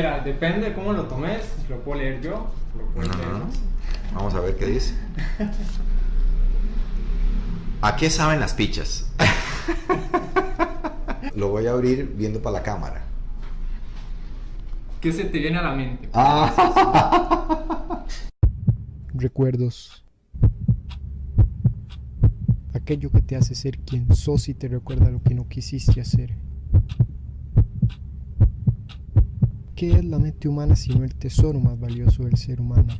Mira, depende de cómo lo tomes, lo puedo leer yo, lo puedo leer Ajá. vos. Vamos a ver qué dice. ¿A qué saben las pichas? Lo voy a abrir viendo para la cámara. ¿Qué se te viene a la mente? Recuerdos. Aquello que te hace ser quien sos y te recuerda lo que no quisiste hacer. ¿Qué es la mente humana sino el tesoro más valioso del ser humano?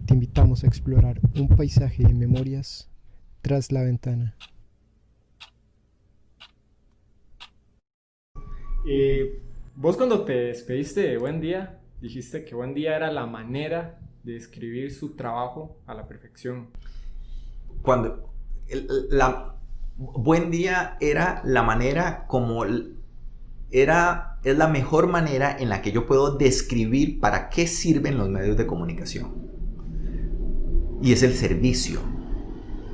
Te invitamos a explorar un paisaje de memorias tras la ventana. Vos cuando te despediste de Buen Día, dijiste que Buen Día era la manera de escribir su trabajo a la perfección. Cuando Buen Día era la manera como es la mejor manera en la que yo puedo describir para qué sirven los medios de comunicación. Y es el servicio.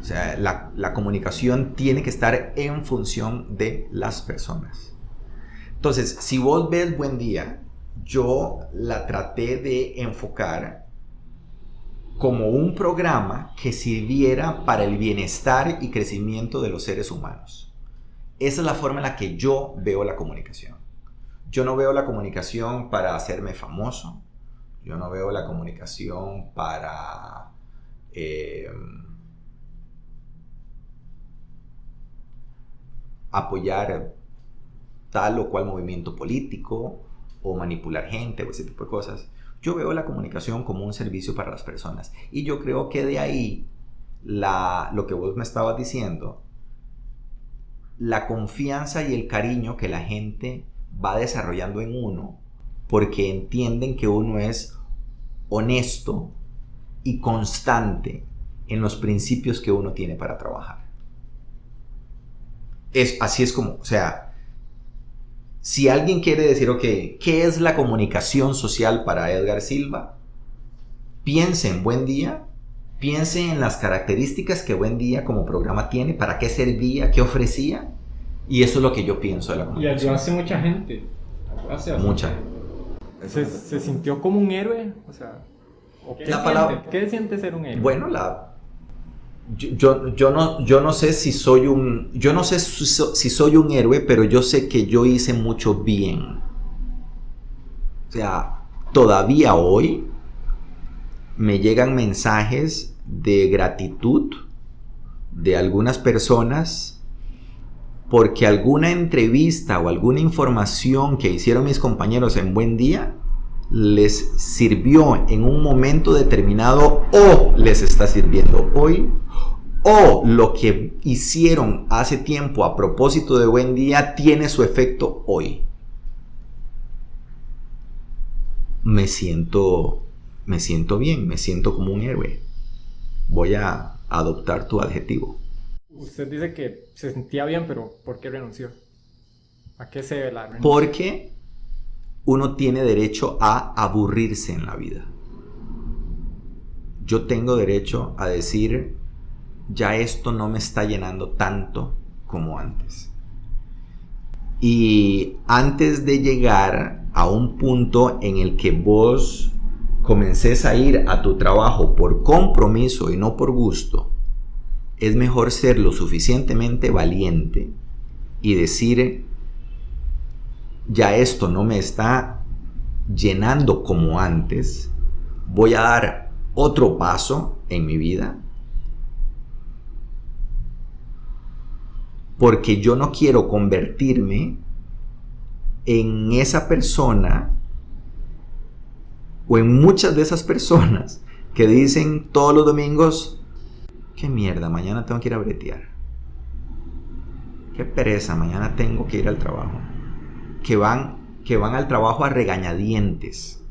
O sea, la comunicación tiene que estar en función de las personas. Entonces, si vos ves Buen Día, yo la traté de enfocar como un programa que sirviera para el bienestar y crecimiento de los seres humanos. Esa es la forma en la que yo veo la comunicación. Yo no veo la comunicación para hacerme famoso. Yo no veo la comunicación para apoyar tal o cual movimiento político o manipular gente o ese tipo de cosas. Yo veo la comunicación como un servicio para las personas. Y yo creo que de ahí lo que vos me estabas diciendo, la confianza y el cariño que la gente va desarrollando en uno porque entienden que uno es honesto y constante en los principios que uno tiene para trabajar. Así es como, o sea, si alguien quiere decir, ok, ¿qué es la comunicación social para Edgar Silva? Piense en Buen Día, piense en las características que Buen Día como programa tiene, para qué servía, qué ofrecía, y eso es lo que yo pienso de la Y comunicación. ayudó hace mucha gente. Mucha. ¿Se sintió como un héroe? O sea, ¿o qué, ¿qué siente ser un héroe? Bueno, yo no sé si soy si soy un héroe, pero yo sé que yo hice mucho bien. O sea, todavía hoy me llegan mensajes de gratitud de algunas personas porque alguna entrevista o alguna información que hicieron mis compañeros en Buen Día les sirvió en un momento determinado o les está sirviendo hoy, o lo que hicieron hace tiempo a propósito de Buen Día tiene su efecto hoy. Me siento bien, me siento como un héroe. Voy a adoptar tu adjetivo. Usted dice que se sentía bien, pero ¿por qué renunció? ¿A qué se debe la renuncia? Porque uno tiene derecho a aburrirse en la vida. Yo tengo derecho a decir, ya esto no me está llenando tanto como antes. Y antes de llegar a un punto en el que vos comences a ir a tu trabajo por compromiso y no por gusto, es mejor ser lo suficientemente valiente y decir, ya esto no me está llenando como antes, voy a dar otro paso en mi vida, porque yo no quiero convertirme en esa persona o en muchas de esas personas que dicen todos los domingos, qué mierda, mañana tengo que ir a bretear, qué pereza, mañana tengo que ir al trabajo, que van al trabajo a regañadientes,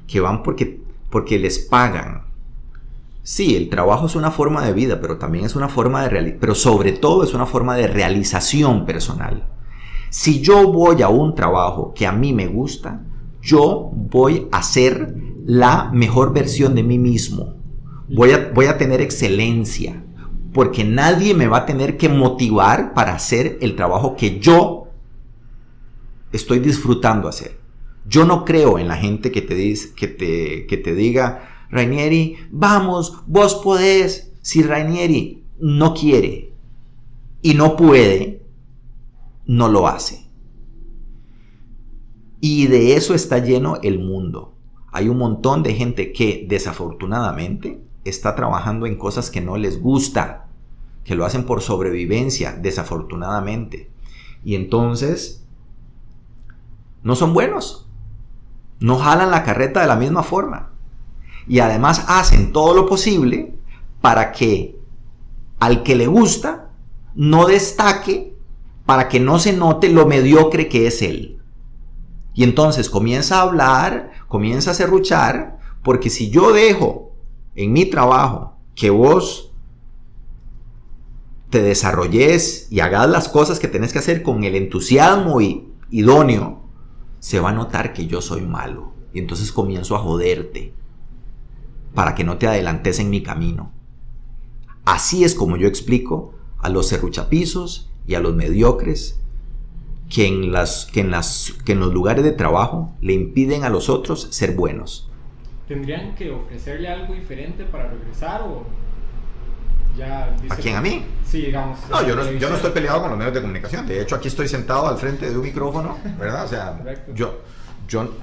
que van porque les pagan. Sí, el trabajo es una forma de vida, pero también es una forma pero sobre todo es una forma de realización personal. Si yo voy a un trabajo que a mí me gusta, yo voy a ser la mejor versión de mí mismo. Voy a tener excelencia, porque nadie me va a tener que motivar para hacer el trabajo que yo estoy disfrutando hacer. Yo no creo en la gente que te diga, Rainieri, vamos, vos podés. Si Rainieri no quiere y no puede, no lo hace. Y de eso está lleno el mundo. Hay un montón de gente que desafortunadamente está trabajando en cosas que no les gusta, que lo hacen por sobrevivencia, desafortunadamente. Y entonces no son buenos, no jalan la carreta de la misma forma. Y además hacen todo lo posible para que al que le gusta no destaque, para que no se note lo mediocre que es él. Y entonces comienza a hablar, comienza a serruchar, porque si yo dejo en mi trabajo que vos te desarrolles y hagas las cosas que tenés que hacer con el entusiasmo idóneo, se va a notar que yo soy malo. Y entonces comienzo a joderte para que no te adelantes en mi camino. Así es como yo explico a los serruchapisos y a los mediocres que en los lugares de trabajo le impiden a los otros ser buenos. ¿Tendrían que ofrecerle algo diferente para regresar o ya? ¿A quién? ¿A mí? Sí, digamos. No, yo no estoy peleado con los medios de comunicación. De hecho, aquí estoy sentado al frente de un micrófono, ¿verdad? O sea,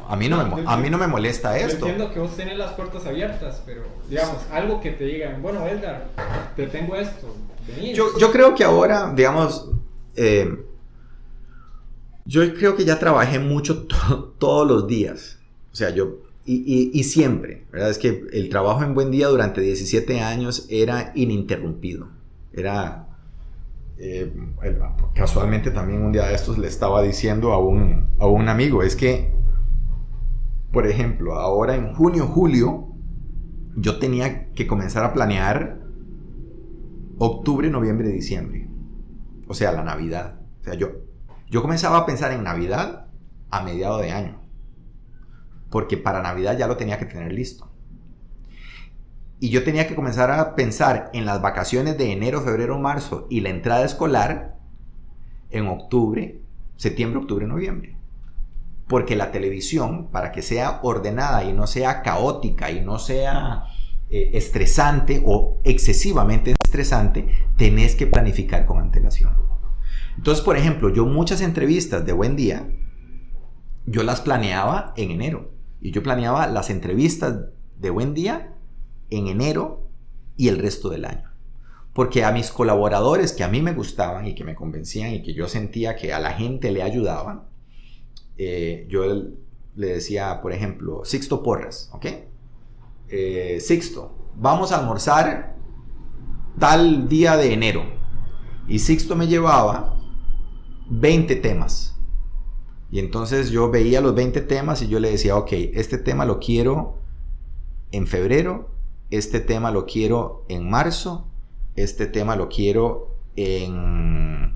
a mí no me molesta esto. Yo entiendo que vos tenés las puertas abiertas, pero digamos, algo que te digan, bueno, Edgar, te tengo esto, vení. Yo creo que ahora, digamos, yo creo que ya trabajé mucho todos los días. O sea, y siempre, ¿verdad? Es que el trabajo en Buen Día durante 17 años era ininterrumpido. Era... casualmente también un día de estos le estaba diciendo a un amigo, es que, por ejemplo, ahora en junio, julio, yo tenía que comenzar a planear octubre, noviembre, diciembre. O sea, la Navidad. O sea, yo comenzaba a pensar en Navidad a mediados de año. Porque para Navidad ya lo tenía que tener listo. Y yo tenía que comenzar a pensar en las vacaciones de enero, febrero, marzo y la entrada escolar en octubre, septiembre, octubre, noviembre. Porque la televisión, para que sea ordenada y no sea caótica y no sea estresante o excesivamente estresante, tenés que planificar con antelación. Entonces, por ejemplo, yo muchas entrevistas de Buen Día, yo las planeaba en enero. Y yo planeaba las entrevistas de Buen Día en enero y el resto del año. Porque a mis colaboradores que a mí me gustaban y que me convencían y que yo sentía que a la gente le ayudaban, yo le decía, por ejemplo, Sixto Porras, ¿ok? Sixto, vamos a almorzar tal día de enero. Y Sixto me llevaba 20 temas. Y entonces yo veía los 20 temas y yo le decía, ok, este tema lo quiero en febrero, este tema lo quiero en marzo, este tema lo quiero en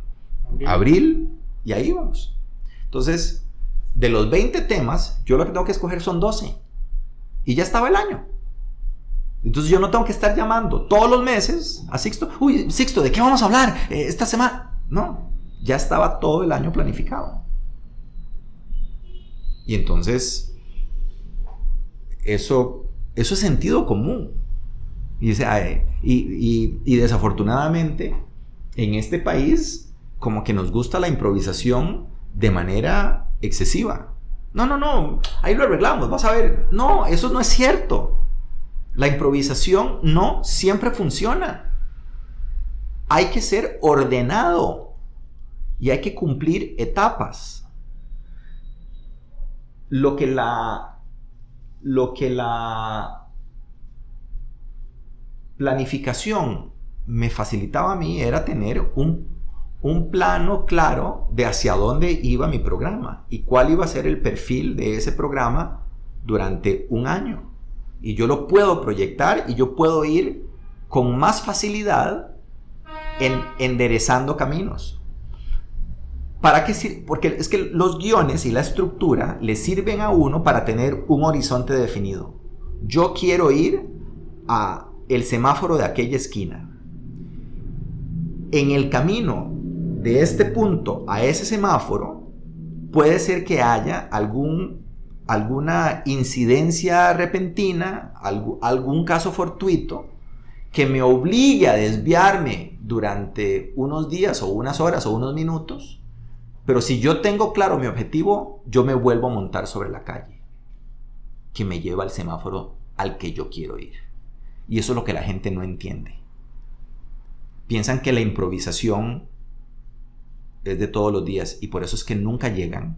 abril, y ahí vamos. Entonces, de los 20 temas, yo lo que tengo que escoger son 12. Y ya estaba el año. Entonces yo no tengo que estar llamando todos los meses a Sixto. Uy, Sixto, ¿de qué vamos a hablar esta semana? No, ya estaba todo el año planificado. Y entonces, eso es sentido común. Y desafortunadamente, en este país, como que nos gusta la improvisación de manera excesiva. No, ahí lo arreglamos, vas a ver. No, eso no es cierto. La improvisación no siempre funciona. Hay que ser ordenado y hay que cumplir etapas. Lo que la planificación me facilitaba a mí era tener un plano claro de hacia dónde iba mi programa y cuál iba a ser el perfil de ese programa durante un año. Y yo lo puedo proyectar y yo puedo ir con más facilidad enderezando caminos. ¿Para qué? Porque es que los guiones y la estructura le sirven a uno para tener un horizonte definido. Yo quiero ir a el semáforo de aquella esquina. En el camino de este punto a ese semáforo puede ser que haya alguna incidencia repentina, algún caso fortuito que me obligue a desviarme durante unos días o unas horas o unos minutos, pero si yo tengo claro mi objetivo, yo me vuelvo a montar sobre la calle que me lleva al semáforo al que yo quiero ir. Y eso es lo que la gente no entiende. Piensan que la improvisación es de todos los días y por eso es que nunca llegan,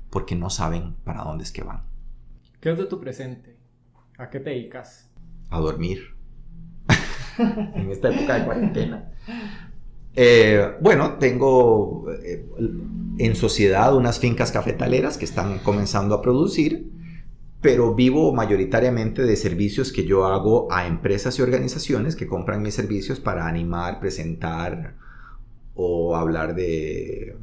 porque no saben para dónde es que van. ¿Qué es de tu presente? ¿A qué te dedicas? A dormir. En esta época de cuarentena. Bueno, tengo en sociedad unas fincas cafetaleras que están comenzando a producir, pero vivo mayoritariamente de servicios que yo hago a empresas y organizaciones que compran mis servicios para animar, presentar o hablar de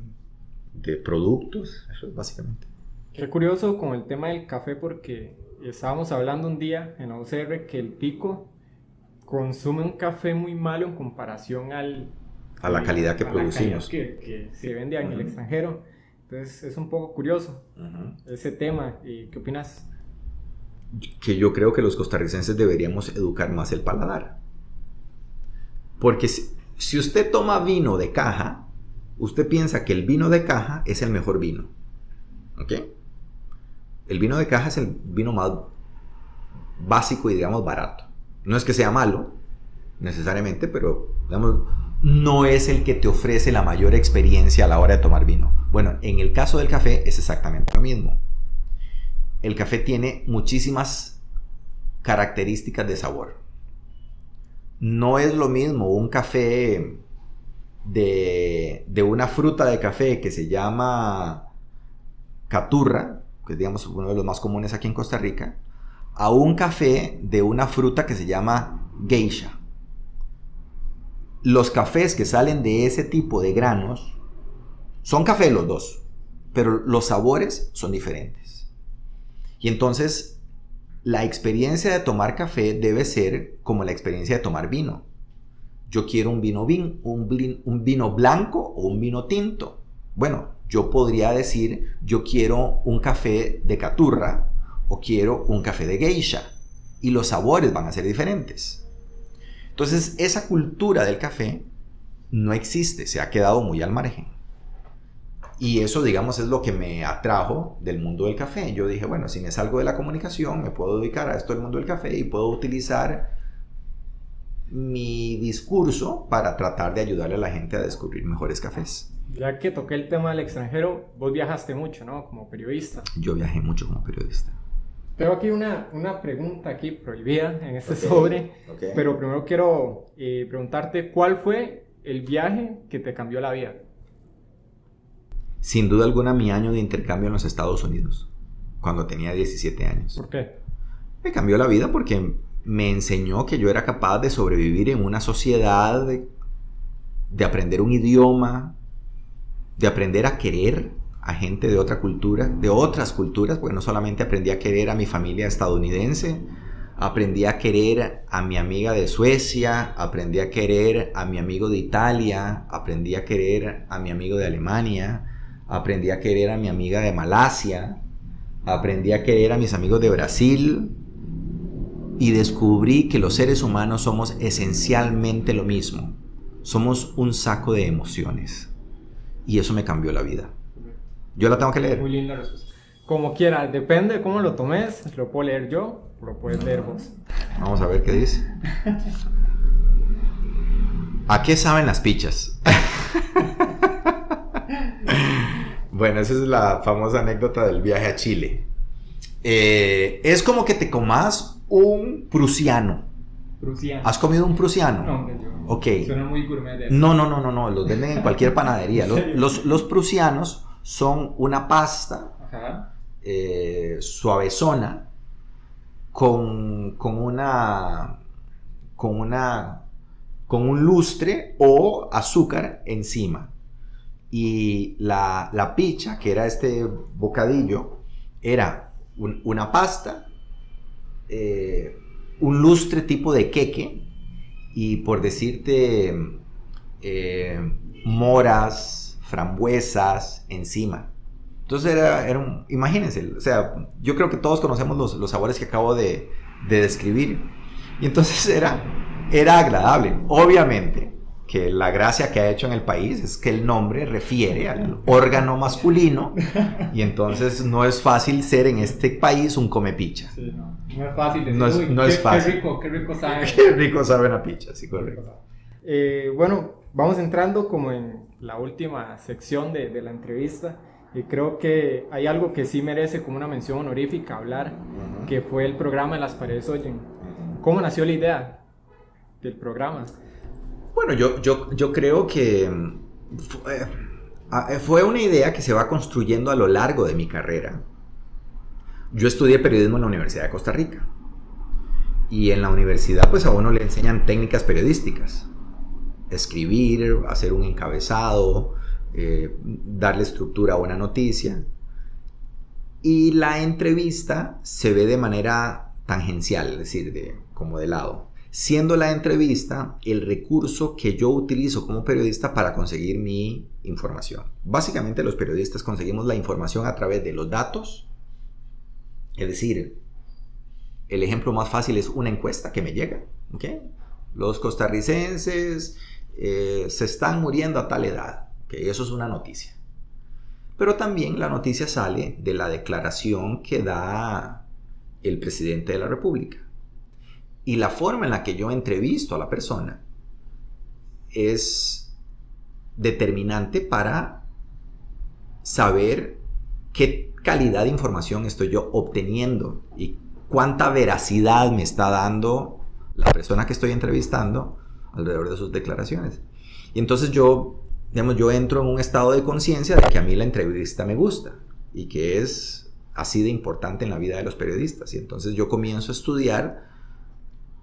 productos. Eso es básicamente. Qué curioso con el tema del café, porque estábamos hablando un día en la UCR que el Pico consume un café muy malo en comparación a la calidad que producimos. Que se vende en el extranjero. Entonces es un poco curioso ese tema. ¿Y qué opinas? Que yo creo que los costarricenses deberíamos educar más el paladar. Porque si usted toma vino de caja, usted piensa que el vino de caja es el mejor vino. ¿Ok? El vino de caja es el vino más básico y, digamos, barato. No es que sea malo, necesariamente, pero, digamos, no es el que te ofrece la mayor experiencia a la hora de tomar vino. Bueno, en el caso del café es exactamente lo mismo. El café tiene muchísimas características de sabor. No es lo mismo un café de una fruta de café que se llama caturra, que es, digamos, uno de los más comunes aquí en Costa Rica, a un café de una fruta que se llama geisha. Los cafés que salen de ese tipo de granos son café los dos, pero los sabores son diferentes. Y entonces la experiencia de tomar café debe ser como la experiencia de tomar vino. Yo quiero un vino blanco o un vino tinto. Bueno, yo podría decir, yo quiero un café de caturra o quiero un café de geisha, y los sabores van a ser diferentes. Entonces, esa cultura del café no existe, se ha quedado muy al margen. Y eso, digamos, es lo que me atrajo del mundo del café. Yo dije, bueno, si me salgo de la comunicación, me puedo dedicar a esto del mundo del café y puedo utilizar mi discurso para tratar de ayudarle a la gente a descubrir mejores cafés. Ya que toqué el tema del extranjero, vos viajaste mucho, ¿no? Como periodista. Yo viajé mucho como periodista. Tengo aquí una pregunta aquí prohibida en este sobre, pero primero quiero preguntarte, ¿cuál fue el viaje que te cambió la vida? Sin duda alguna, mi año de intercambio en los Estados Unidos, cuando tenía 17 años. ¿Por qué? Me cambió la vida porque me enseñó que yo era capaz de sobrevivir en una sociedad, de aprender un idioma, de aprender a querer a gente de otra cultura, de otras culturas, porque no solamente aprendí a querer a mi familia estadounidense, aprendí a querer a mi amiga de Suecia, aprendí a querer a mi amigo de Italia, aprendí a querer a mi amigo de Alemania, aprendí a querer a mi amiga de Malasia, aprendí a querer a mis amigos de Brasil, y descubrí que los seres humanos somos esencialmente lo mismo. Somos un saco de emociones. Y eso me cambió la vida. Yo la tengo que leer. Muy linda respuesta. Como quiera, depende de cómo lo tomes. Lo puedo leer yo, lo puedes leer vos. Vamos a ver qué dice. ¿A qué saben las pichas? Bueno, esa es la famosa anécdota del viaje a Chile. Es como que te comas un prusiano. Prusiano. ¿Has comido un prusiano? No, yo. Ok. Suena muy gourmet de eso. No. Los venden en cualquier panadería. Los prusianos son una pasta suavezona con un lustre o azúcar encima. Y la picha, que era este bocadillo, era una pasta, un lustre tipo de queque, y por decirte moras, frambuesas encima. Entonces imagínense, o sea, yo creo que todos conocemos los sabores que acabo de describir. Y entonces era agradable. Obviamente que la gracia que ha hecho en el país es que el nombre refiere al órgano masculino y entonces no es fácil ser en este país un comepicha. Sí, no es fácil decir, no es fácil. Qué rico sabe. Qué rico sabe la picha, sí, correcto. Bueno, vamos entrando como en la última sección de la entrevista y creo que hay algo que sí merece como una mención honorífica hablar, que fue el programa de Las Paredes Oyen. ¿Cómo nació la idea del programa? Bueno, yo creo que fue una idea que se va construyendo a lo largo de mi carrera. Yo estudié periodismo en la Universidad de Costa Rica. Y en la universidad, pues a uno le enseñan técnicas periodísticas. Escribir, hacer un encabezado, darle estructura a una noticia. Y la entrevista se ve de manera tangencial, es decir, como de lado. Siendo la entrevista el recurso que yo utilizo como periodista para conseguir mi información. Básicamente los periodistas conseguimos la información a través de los datos. Es decir, el ejemplo más fácil es una encuesta que me llega. ¿Okay? Los costarricenses se están muriendo a tal edad. ¿Okay? Eso es una noticia. Pero también la noticia sale de la declaración que da el presidente de la República. Y la forma en la que yo entrevisto a la persona es determinante para saber qué calidad de información estoy yo obteniendo y cuánta veracidad me está dando la persona que estoy entrevistando alrededor de sus declaraciones. Y entonces yo entro en un estado de conciencia de que a mí la entrevista me gusta y que es así de importante en la vida de los periodistas. Y entonces yo comienzo a estudiar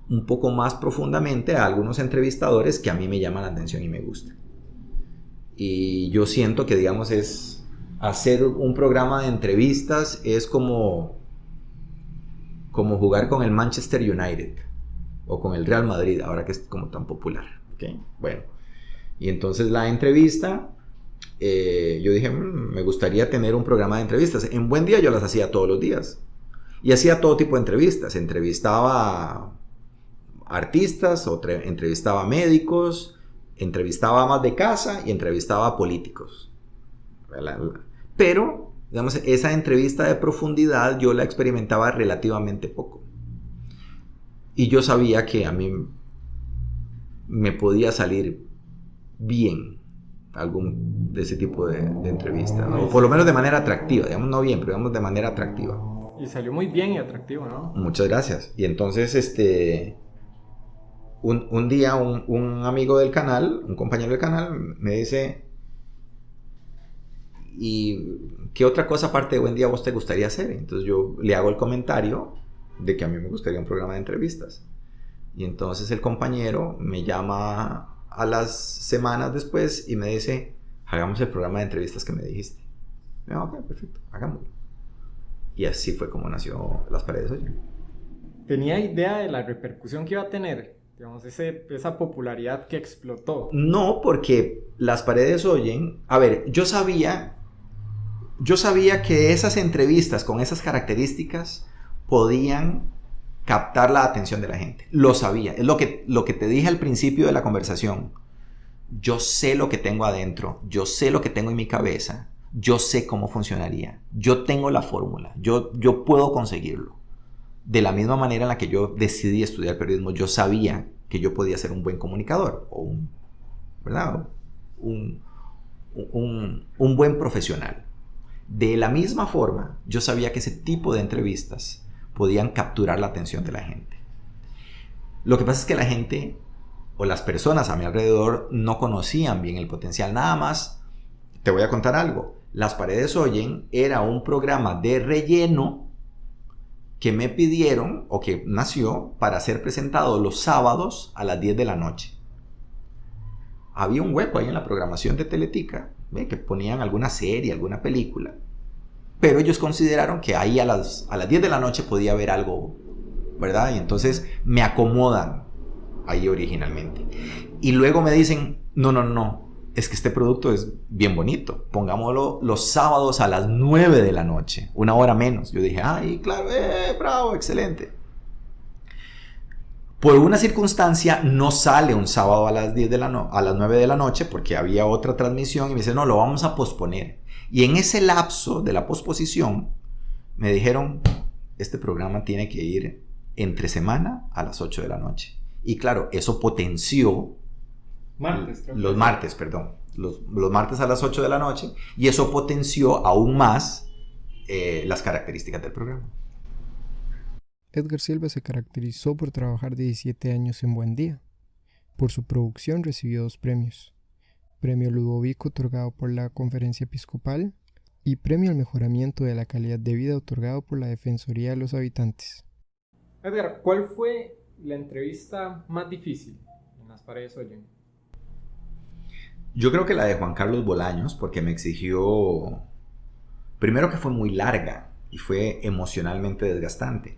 un poco más profundamente a algunos entrevistadores que a mí me llaman la atención y me gustan. Y yo siento que, digamos, hacer un programa de entrevistas es como jugar con el Manchester United o con el Real Madrid, ahora que es como tan popular. ¿Okay? Bueno, y entonces la entrevista, yo dije, me gustaría tener un programa de entrevistas. En Buen Día yo las hacía todos los días y hacía todo tipo de entrevistas. Entrevistaba artistas, entrevistaba médicos, entrevistaba amas de casa y entrevistaba políticos. Pero, digamos, esa entrevista de profundidad yo la experimentaba relativamente poco. Y yo sabía que a mí me podía salir bien algún de ese tipo de entrevista, ¿no? O por lo menos de manera atractiva, digamos, no bien, pero digamos de manera atractiva. Y salió muy bien y atractivo, ¿no? Muchas gracias. Y entonces, un día un amigo del canal, un compañero del canal, me dice, ¿y qué otra cosa aparte de Buen Día vos te gustaría hacer? Entonces yo le hago el comentario de que a mí me gustaría un programa de entrevistas. Y entonces el compañero me llama a las semanas después y me dice, hagamos el programa de entrevistas que me dijiste. Y yo, ok, perfecto, hagámoslo. Y así fue como nació Las Paredes Oyen. ¿Tenía idea de la repercusión que iba a tener? Digamos, esa popularidad que explotó. No, porque Las Paredes Oyen... A ver, yo sabía que esas entrevistas con esas características podían captar la atención de la gente. Lo sabía. Es lo que te dije al principio de la conversación. Yo sé lo que tengo adentro. Yo sé lo que tengo en mi cabeza. Yo sé cómo funcionaría. Yo tengo la fórmula. Yo puedo conseguirlo. De la misma manera en la que yo decidí estudiar periodismo, yo sabía que yo podía ser un buen comunicador o un buen profesional. De la misma forma, yo sabía que ese tipo de entrevistas podían capturar la atención de la gente. Lo que pasa es que la gente o las personas a mi alrededor no conocían bien el potencial. Nada más, te voy a contar algo. Las Paredes Oyen era un programa de relleno que me pidieron o que nació para ser presentado los sábados a las 10 de la noche. Había un hueco ahí en la programación de Teletica, que ponían alguna serie, alguna película, pero ellos consideraron que ahí a las 10 de la noche podía haber algo, ¿verdad? Y entonces me acomodan ahí originalmente. Y luego me dicen, no, es que este producto es bien bonito, pongámoslo los sábados a las 9 de la noche, una hora menos. Yo dije, ay, claro, bravo, excelente. Por una circunstancia no sale un sábado a las 9 de la noche porque había otra transmisión y me dice, no, lo vamos a posponer. Y en ese lapso de la posposición me dijeron, este programa tiene que ir entre semana a las 8 de la noche. Y claro, eso potenció los martes a las 8 de la noche, y eso potenció aún más las características del programa. Edgar Silva se caracterizó por trabajar 17 años en Buen Día. Por su producción recibió 2 premios. Premio Ludovico otorgado por la Conferencia Episcopal y Premio al Mejoramiento de la Calidad de Vida otorgado por la Defensoría de los Habitantes. Edgar, ¿cuál fue la entrevista más difícil en Las Paredes Oyen? Yo creo que la de Juan Carlos Bolaños, porque me exigió, primero que fue muy larga y fue emocionalmente desgastante.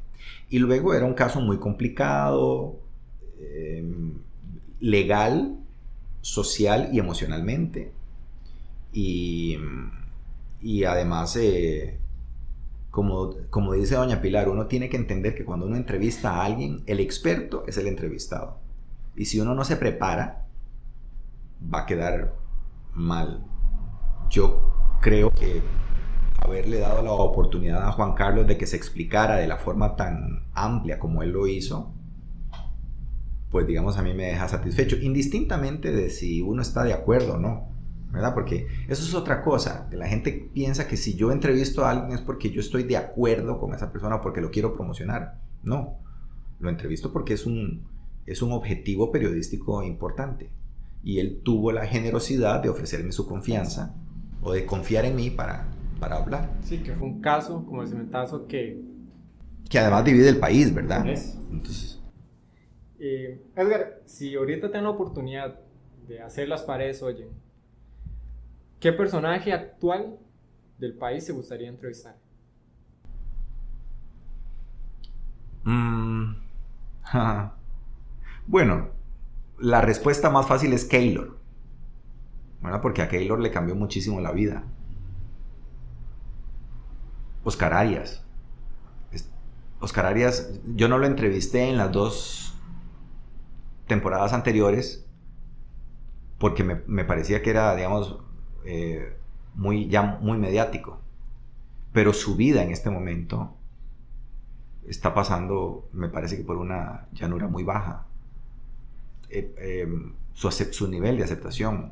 Y luego era un caso muy complicado, legal, social y emocionalmente. Y además, como dice doña Pilar, uno tiene que entender que cuando uno entrevista a alguien, el experto es el entrevistado. Y si uno no se prepara, va a quedar mal. Yo creo que haberle dado la oportunidad a Juan Carlos de que se explicara de la forma tan amplia como él lo hizo, pues digamos a mí me deja satisfecho, indistintamente de si uno está de acuerdo o no, ¿verdad? Porque eso es otra cosa, que la gente piensa que si yo entrevisto a alguien es porque yo estoy de acuerdo con esa persona, porque lo quiero promocionar. No, lo entrevisto porque es un objetivo periodístico importante, y él tuvo la generosidad de ofrecerme su confianza o de confiar en mí para hablar. Sí, que fue un caso como el cementazo que además divide el país, ¿verdad? Entonces, Edgar, si ahorita tengo la oportunidad de hacer Las Paredes Oyen, ¿qué personaje actual del país te gustaría entrevistar? Bueno, la respuesta más fácil es Keylor, ¿verdad? Porque a Keylor le cambió muchísimo la vida. Oscar Arias. Oscar Arias, yo no lo entrevisté en las 2 temporadas anteriores porque me parecía que era, digamos, muy mediático. Pero su vida en este momento está pasando, me parece que por una llanura muy baja. Su nivel de aceptación,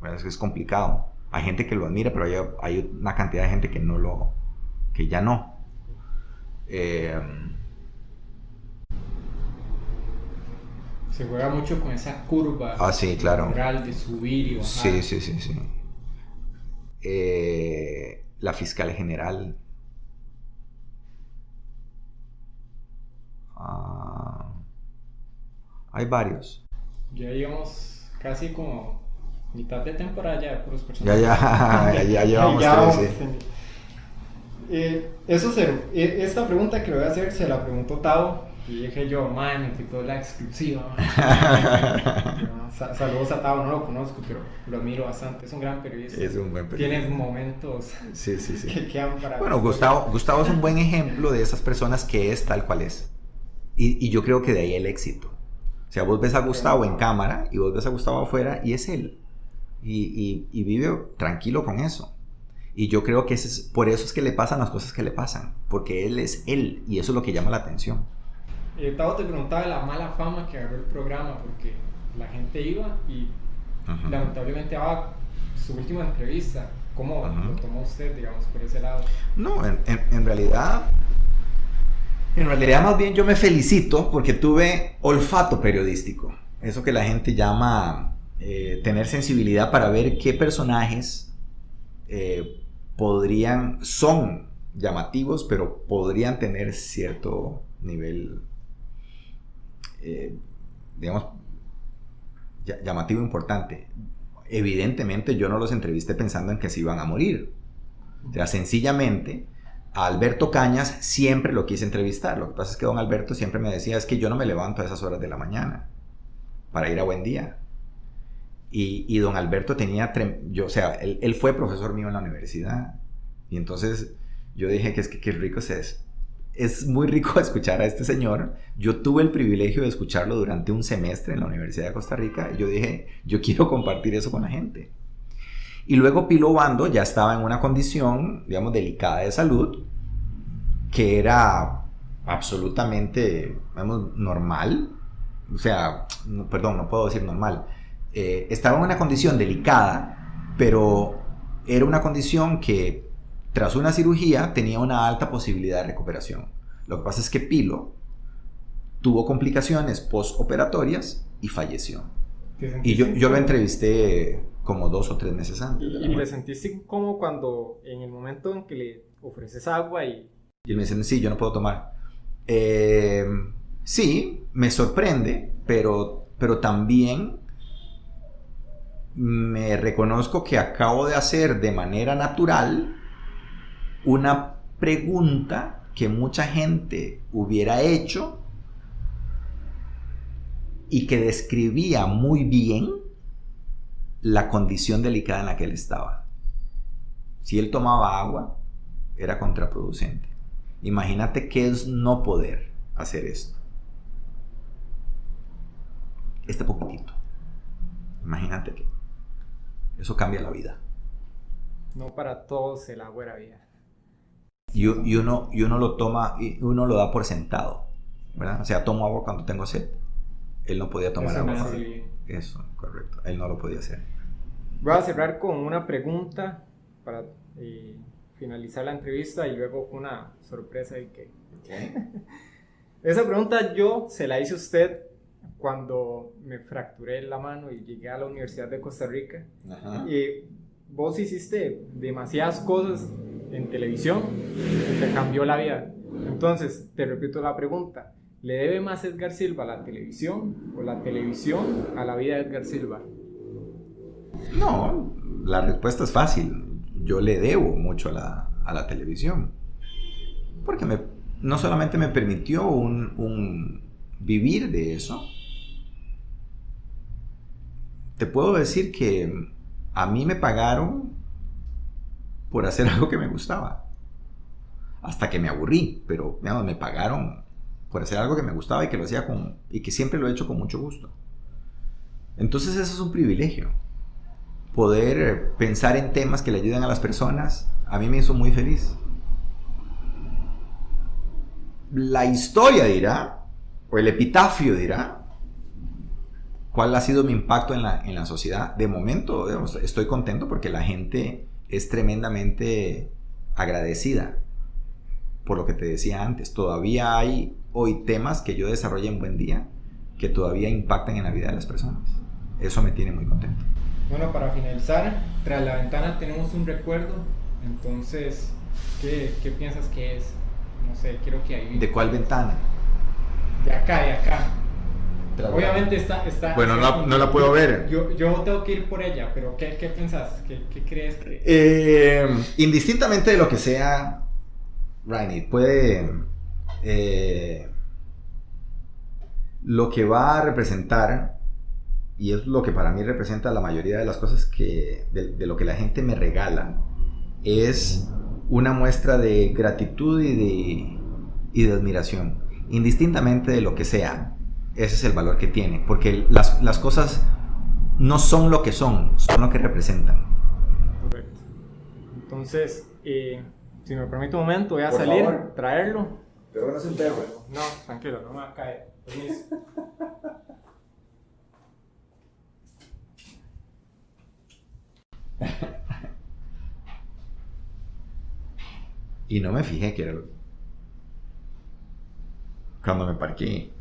¿verdad? Es complicado. Hay gente que lo admira, pero hay una cantidad de gente que que ya no. Se juega mucho con esa curva. Sí, claro. De subir y bajar. Sí. La fiscal general. Hay varios. Ya llevamos casi como mitad de temporada ya de puros personajes. Ya llevamos 3, sí. Esta pregunta que le voy a hacer se la preguntó Tavo y dije yo, me quitó la exclusiva. Saludos a Tavo, no lo conozco, pero lo admiro bastante, es un gran periodista. Es un buen periodista. Tiene momentos sí. que quedan para... Bueno, Gustavo es un buen ejemplo de esas personas que es tal cual es. Y yo creo que de ahí el éxito. O sea, vos ves a Gustavo en cámara y vos ves a Gustavo afuera y es él. Y vive tranquilo con eso. Y yo creo que por eso es que le pasan las cosas que le pasan, porque él es él, y eso es lo que llama la atención. Tavo te preguntaba de la mala fama que agarró el programa, porque la gente iba y lamentablemente daba su última entrevista. ¿Cómo lo tomó usted, digamos, por ese lado? No, en realidad más bien yo me felicito porque tuve olfato periodístico, eso que la gente llama tener sensibilidad para ver qué personajes son llamativos, pero podrían tener cierto nivel, digamos, llamativo importante. Evidentemente yo no los entrevisté pensando en que se iban a morir. O sea, sencillamente a Alberto Cañas siempre lo quise entrevistar. Lo que pasa es que don Alberto siempre me decía, es que yo no me levanto a esas horas de la mañana para ir a Buen Día. Y don Alberto tenía, o sea, él fue profesor mío en la universidad. Y entonces yo dije que es que qué rico es muy rico escuchar a este señor. Yo tuve el privilegio de escucharlo durante un semestre en la Universidad de Costa Rica. Y yo dije, yo quiero compartir eso con la gente. Y luego Pilo Obando ya estaba en una condición, digamos, delicada de salud, que era absolutamente, digamos, normal. O sea, perdón, no puedo decir normal. Estaba en una condición delicada, pero era una condición que tras una cirugía tenía una alta posibilidad de recuperación. Lo que pasa es que Pilo tuvo complicaciones postoperatorias y falleció. Y yo lo entrevisté como 2 o 3 meses antes. ¿Y te sentiste incómodo cuando en el momento en que le ofreces agua y él me dice, sí, yo no puedo tomar? Sí, me sorprende, pero también me reconozco que acabo de hacer de manera natural una pregunta que mucha gente hubiera hecho y que describía muy bien la condición delicada en la que él estaba. Si él tomaba agua, era contraproducente. Imagínate qué es no poder hacer esto. Este poquitito. Imagínate que eso cambia la vida. no para todos el agua era vida? Y uno lo toma, y uno lo da por sentado, ¿verdad? O sea, tomo agua cuando tengo sed. Él no podía tomar agua. Eso, correcto. Él no lo podía hacer. Voy a cerrar con una pregunta para finalizar la entrevista y luego una sorpresa y que... Esa pregunta yo se la hice a usted cuando me fracturé la mano y llegué a la Universidad de Costa Rica. Ajá. Y vos hiciste demasiadas cosas en televisión que te cambió la vida. Entonces, te repito la pregunta. ¿Le debe más Edgar Silva a la televisión o la televisión a la vida de Edgar Silva? No, la respuesta es fácil. Yo le debo mucho a la televisión. Porque no solamente me permitió un vivir de eso. Te puedo decir que a mí me pagaron por hacer algo que me gustaba. Hasta que me aburrí, pero digamos, me pagaron por hacer algo que me gustaba y que lo hacía y que siempre lo he hecho con mucho gusto. Entonces eso es un privilegio. Poder pensar en temas que le ayuden a las personas, a mí me hizo muy feliz. La historia dirá, o el epitafio dirá, cuál ha sido mi impacto en la sociedad. De momento, digamos, estoy contento porque la gente es tremendamente agradecida por lo que te decía antes. Todavía hay hoy temas que yo desarrollé en Buen Día que todavía impactan en la vida de las personas. Eso me tiene muy contento. Bueno, para finalizar, tras la ventana tenemos un recuerdo. Entonces, ¿qué piensas que es? No sé, quiero que ahí... ¿De cuál ventana? De acá. Obviamente está bueno, no la puedo ver. Yo tengo que ir por ella, pero ¿qué pensás? ¿Qué crees que...? Indistintamente de lo que sea, Rainy, puede... lo que va a representar, y es lo que para mí representa la mayoría de las cosas de lo que la gente me regala, es una muestra de gratitud y de admiración. Indistintamente de lo que sea, ese es el valor que tiene, porque las cosas no son lo que son lo que representan. Correcto. Entonces, si me permite un momento, voy a Por salir, favor. traerlo. Pero no es un perro. No, tranquilo, no me va a caer. Permiso. Y no me fijé que era cuando me parqué.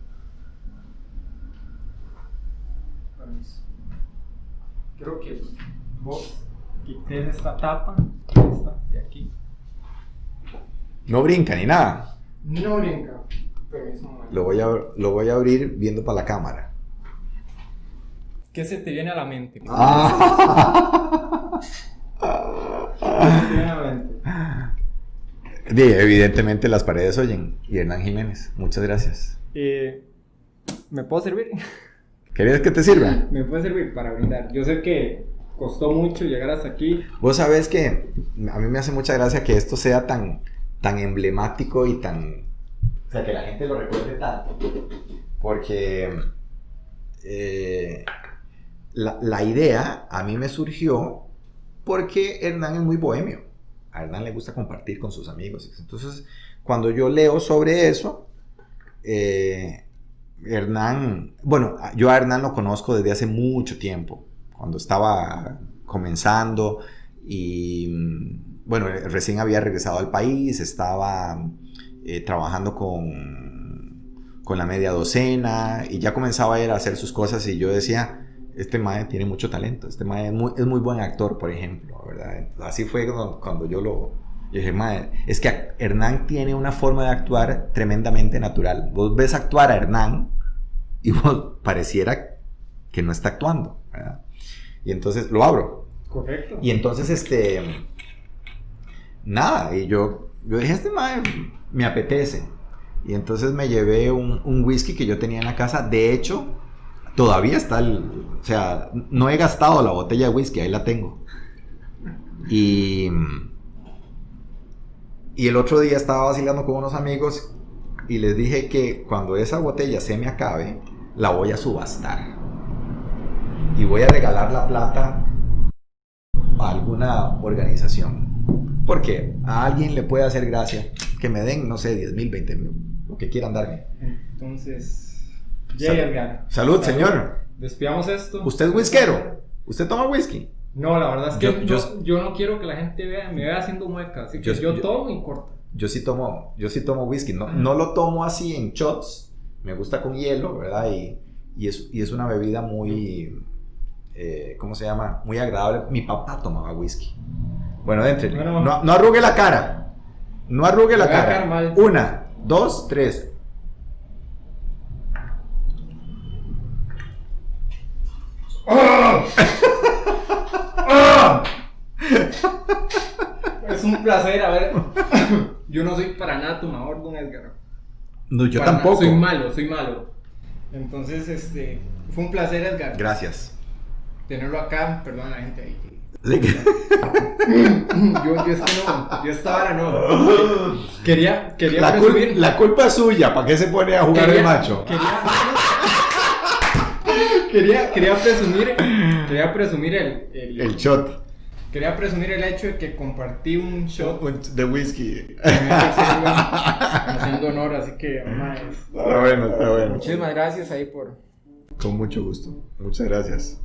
Permiso. Creo que vos quites esta tapa, esta de aquí. No brinca ni nada. No brinca. Permiso un momento. Lo voy a abrir viendo para la cámara. ¿Qué se te viene a la mente? ¿Qué Ah. se te viene a la mente? Evidentemente las paredes oyen. Y Hernán Jiménez, muchas gracias. ¿Me puedo servir? ¿Querías que te sirva? Me puede servir para brindar. Yo sé que costó mucho llegar hasta aquí. Vos sabés que a mí me hace mucha gracia que esto sea tan emblemático y tan... O sea, que la gente lo recuerde tanto. Porque la idea a mí me surgió porque Hernán es muy bohemio. A Hernán le gusta compartir con sus amigos. Entonces, cuando yo leo sobre eso, Hernán... Bueno, yo a Hernán lo conozco desde hace mucho tiempo. Cuando estaba comenzando y... Bueno, recién había regresado al país, estaba trabajando con la media docena y ya comenzaba a ir a hacer sus cosas y yo decía... Este mae tiene mucho talento, este mae es muy buen actor, por ejemplo, ¿verdad? Así fue cuando yo dije, mae, es que Hernán tiene una forma de actuar tremendamente natural. Vos ves actuar a Hernán y vos pareciera que no está actuando, ¿verdad? Y entonces lo abro. Correcto. Y entonces, nada, y yo dije, este mae me apetece. Y entonces me llevé un whisky que yo tenía en la casa, de hecho... Todavía está o sea, no he gastado la botella de whisky, ahí la tengo. Y el otro día estaba vacilando con unos amigos y les dije que cuando esa botella se me acabe, la voy a subastar. Y voy a regalar la plata a alguna organización. Porque a alguien le puede hacer gracia que me den, no sé, 10,000, 20,000, lo que quieran darme. Entonces... Edgar. Salud, señor. Despidamos esto. ¿Usted es whiskero? ¿Usted toma whisky? No, la verdad es que yo no quiero que la gente me vea haciendo muecas. Así que yo tomo y corto. Yo sí tomo whisky. No lo tomo así en shots. Me gusta con hielo, ¿verdad? Y es una bebida muy... ¿cómo se llama? Muy agradable. Mi papá tomaba whisky. Bueno, éntrele. Bueno, no arrugue la cara. No arrugue la cara. Mal. 1, 2, 3. Es un placer, a ver. Yo no soy para nada tomador, don Edgar. No, yo Para tampoco. Nada. Soy malo. Entonces, fue un placer, Edgar. Gracias. Tenerlo acá, perdón a la gente ahí. Sí. Yo es que no, yo esta hora no. Quería presumir. La culpa es suya, ¿para qué se pone a jugar el macho? Quería presumir El shot. Quería presumir el hecho de que compartí un shot de whisky. haciendo honor, así que mamá, Está bueno. muchísimas gracias ahí por... Con mucho gusto. Muchas gracias.